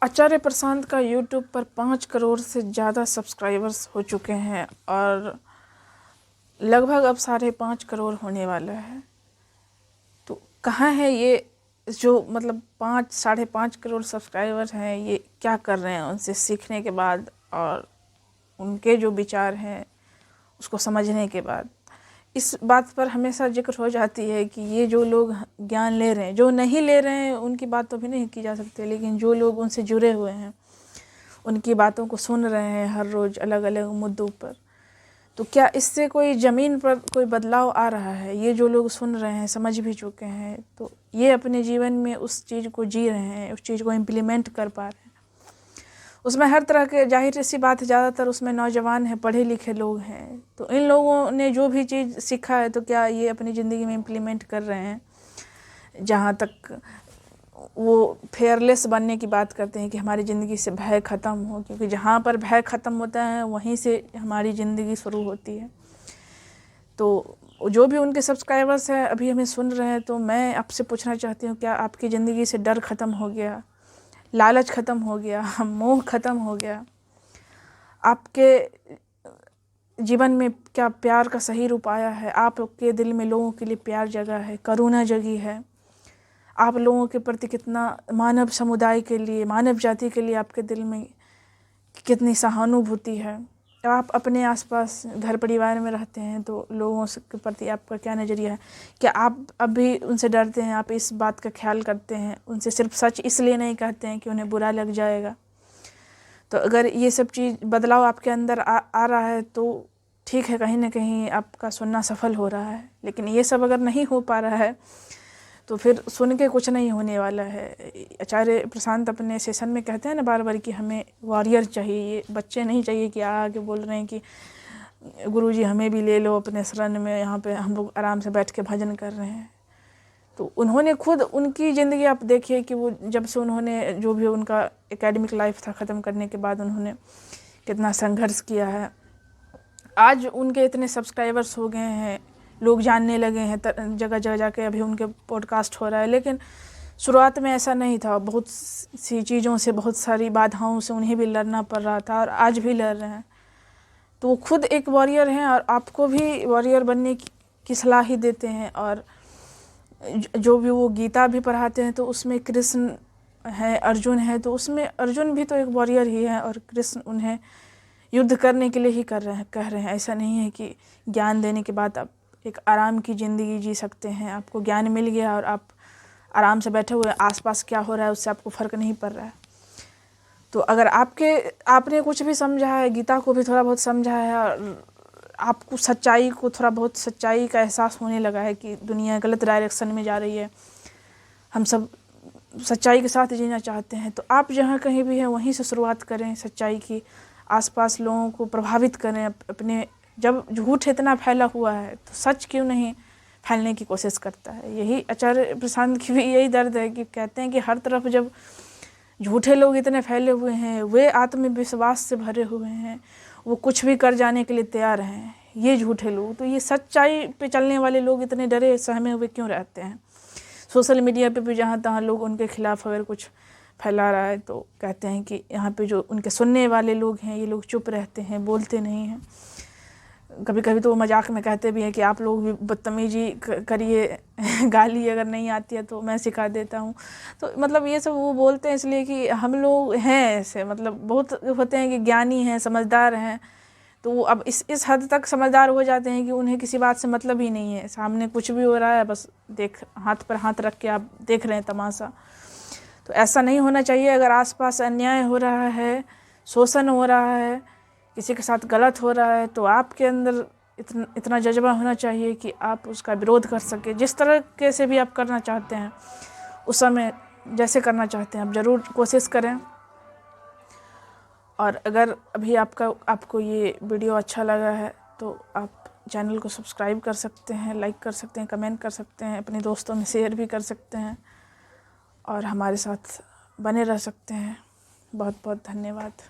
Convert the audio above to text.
आचार्य प्रशांत का यूट्यूब पर 5 करोड़ से ज़्यादा सब्सक्राइबर्स हो चुके हैं और लगभग अब 5.5 करोड़ होने वाला है। तो कहाँ है ये जो मतलब 5-5.5 करोड़ सब्सक्राइबर्स हैं, ये क्या कर रहे हैं उनसे सीखने के बाद और उनके जो विचार हैं उसको समझने के बाद। इस बात पर हमेशा जिक्र हो जाती है कि ये जो लोग ज्ञान ले रहे हैं, जो नहीं ले रहे हैं उनकी बात तो भी नहीं की जा सकती, लेकिन जो लोग उनसे जुड़े हुए हैं उनकी बातों को सुन रहे हैं हर रोज़ अलग अलग मुद्दों पर, तो क्या इससे कोई ज़मीन पर कोई बदलाव आ रहा है? ये जो लोग सुन रहे हैं, समझ भी चुके हैं, तो ये अपने जीवन में उस चीज़ को जी रहे हैं, उस चीज़ को इम्प्लीमेंट कर पा रहे हैं। उसमें हर तरह के, जाहिर सी बात है, ज़्यादातर उसमें नौजवान हैं, पढ़े लिखे लोग हैं। तो इन लोगों ने जो भी चीज़ सीखा है तो क्या ये अपनी ज़िंदगी में इम्प्लीमेंट कर रहे हैं? जहाँ तक वो फेयरलेस बनने की बात करते हैं कि हमारी ज़िंदगी से भय ख़त्म हो, क्योंकि जहाँ पर भय ख़त्म होता है वहीं से हमारी ज़िंदगी शुरू होती है। तो जो भी उनके सब्सक्राइबर्स हैं अभी हमें सुन रहे हैं, तो मैं आपसे पूछना चाहती हूँ, क्या आपकी ज़िंदगी से डर ख़त्म हो गया, लालच ख़त्म हो गया, मोह ख़त्म हो गया? आपके जीवन में क्या प्यार का सही रूप आया है? आपके दिल में लोगों के लिए प्यार जगा है, करुणा जगी है? आप लोगों के प्रति कितना, मानव समुदाय के लिए, मानव जाति के लिए आपके दिल में कितनी सहानुभूति है? आप अपने आसपास घर परिवार में रहते हैं तो लोगों के प्रति आपका क्या नज़रिया है? क्या आप अभी उनसे डरते हैं? आप इस बात का ख्याल करते हैं? उनसे सिर्फ सच इसलिए नहीं कहते हैं कि उन्हें बुरा लग जाएगा? तो अगर ये सब चीज़ बदलाव आपके अंदर आ रहा है तो ठीक है, कहीं ना कहीं आपका सुनना सफल हो रहा है। लेकिन ये सब अगर नहीं हो पा रहा है तो फिर सुन के कुछ नहीं होने वाला है। आचार्य प्रशांत अपने सेशन में कहते हैं ना बार बार कि हमें वॉरियर चाहिए, ये बच्चे नहीं चाहिए कि आके बोल रहे हैं कि गुरुजी हमें भी ले लो अपने शरण में, यहाँ पे हम लोग आराम से बैठ के भजन कर रहे हैं। तो उन्होंने खुद, उनकी ज़िंदगी आप देखिए कि वो जब से उन्होंने जो भी उनका एकेडमिक लाइफ था ख़त्म करने के बाद उन्होंने कितना संघर्ष किया है। आज उनके इतने सब्सक्राइबर्स हो गए हैं, लोग जानने लगे हैं, जगह जगह जाके अभी उनके पॉडकास्ट हो रहा है। लेकिन शुरुआत में ऐसा नहीं था, बहुत सी चीज़ों से, बहुत सारी बाधाओं से उन्हें भी लड़ना पड़ रहा था और आज भी लड़ रहे हैं। तो वो खुद एक वॉरियर हैं और आपको भी वॉरियर बनने की सलाह ही देते हैं। और जो भी वो गीता भी पढ़ाते हैं तो उसमें कृष्ण है, अर्जुन है, तो उसमें अर्जुन भी तो एक वॉरियर ही है और कृष्ण उन्हें युद्ध करने के लिए ही कह रहे हैं। ऐसा नहीं है कि ज्ञान देने के बाद आप एक आराम की ज़िंदगी जी सकते हैं, आपको ज्ञान मिल गया और आप आराम से बैठे हुए, आसपास क्या हो रहा है उससे आपको फ़र्क नहीं पड़ रहा है। तो अगर आपने कुछ भी समझा है, गीता को भी थोड़ा बहुत समझा है और आपको सच्चाई को, थोड़ा बहुत सच्चाई का एहसास होने लगा है कि दुनिया गलत डायरेक्शन में जा रही है, हम सब सच्चाई के साथ जीना चाहते हैं, तो आप जहाँ कहीं भी हैं वहीं से शुरुआत करें सच्चाई की। आसपास लोगों को प्रभावित करें अपने। जब झूठ इतना फैला हुआ है तो सच क्यों नहीं फैलने की कोशिश करता है? यही आचार्य प्रशांत की भी यही दर्द है कि कहते हैं कि हर तरफ जब झूठे लोग इतने फैले हुए हैं, वे आत्मविश्वास से भरे हुए हैं, वो कुछ भी कर जाने के लिए तैयार हैं, ये झूठे लोग, तो ये सच्चाई पे चलने वाले लोग इतने डरे सहमे हुए क्यों रहते हैं? सोशल मीडिया पे भी जहाँ तहाँ लोग उनके खिलाफ अगर कुछ फैला रहा है तो कहते हैं कि यहाँ पे जो उनके सुनने वाले लोग हैं ये लोग चुप रहते हैं, बोलते नहीं हैं। कभी कभी तो वो मजाक में कहते भी हैं कि आप लोग भी बदतमीजी करिए, गाली अगर नहीं आती है तो मैं सिखा देता हूँ। तो मतलब ये सब वो बोलते हैं इसलिए कि हम लोग हैं ऐसे, मतलब बहुत होते हैं कि ज्ञानी हैं, समझदार हैं, तो वो अब इस हद तक समझदार हो जाते हैं कि उन्हें किसी बात से मतलब ही नहीं है, सामने कुछ भी हो रहा है बस हाथ पर हाथ रख के आप देख रहे हैं तमाशा। तो ऐसा नहीं होना चाहिए। अगर आसपास अन्याय हो रहा है, शोषण हो रहा है, किसी के साथ गलत हो रहा है, तो आपके अंदर इतना जज्बा होना चाहिए कि आप उसका विरोध कर सके। जिस तरह से भी आप करना चाहते हैं, उस समय जैसे करना चाहते हैं, आप ज़रूर कोशिश करें। और अगर अभी आपको ये वीडियो अच्छा लगा है तो आप चैनल को सब्सक्राइब कर सकते हैं, लाइक कर सकते हैं, कमेंट कर सकते हैं, अपने दोस्तों में शेयर भी कर सकते हैं और हमारे साथ बने रह सकते हैं। बहुत बहुत धन्यवाद।